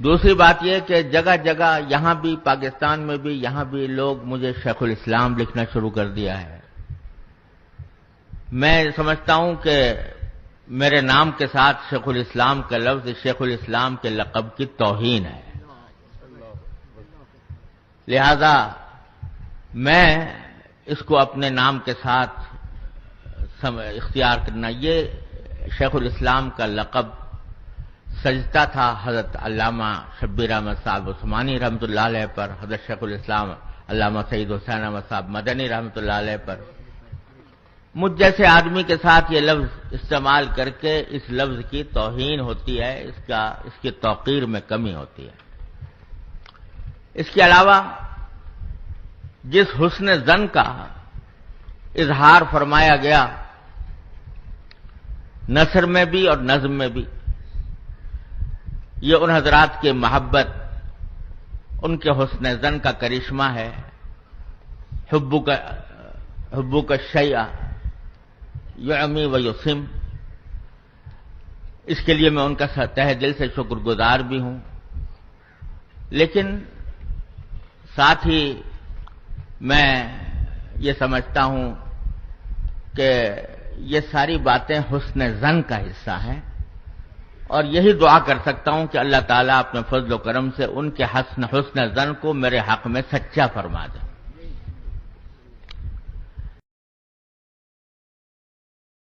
دوسری بات یہ کہ جگہ جگہ یہاں بھی پاکستان میں بھی یہاں بھی لوگ مجھے شیخ الاسلام لکھنا شروع کر دیا ہے۔ میں سمجھتا ہوں کہ میرے نام کے ساتھ شیخ الاسلام کا لفظ شیخ الاسلام کے لقب کی توہین ہے، لہذا میں اس کو اپنے نام کے ساتھ اختیار کرنا، یہ شیخ الاسلام کا لقب سجدہ تھا حضرت علامہ شبیر احمد صاحب عثمانی رحمۃ اللہ علیہ پر، حضرت شیخ الاسلام علامہ سعید حسین احمد صاحب مدنی رحمۃ اللہ علیہ پر۔ مجھ جیسے آدمی کے ساتھ یہ لفظ استعمال کر کے اس لفظ کی توہین ہوتی ہے، اس کی توقیر میں کمی ہوتی ہے۔ اس کے علاوہ جس حسن ظن کا اظہار فرمایا گیا نثر میں بھی اور نظم میں بھی، یہ ان حضرات کی محبت، ان کے حسن ظن کا کرشمہ ہے۔ حبک الشیء یعمی و یسم، اس کے لیے میں ان کا تہ دل سے شکر گزار بھی ہوں، لیکن ساتھ ہی میں یہ سمجھتا ہوں کہ یہ ساری باتیں حسن ظن کا حصہ ہیں، اور یہی دعا کر سکتا ہوں کہ اللہ تعالیٰ اپنے فضل و کرم سے ان کے حسن ظن کو میرے حق میں سچا فرما دے۔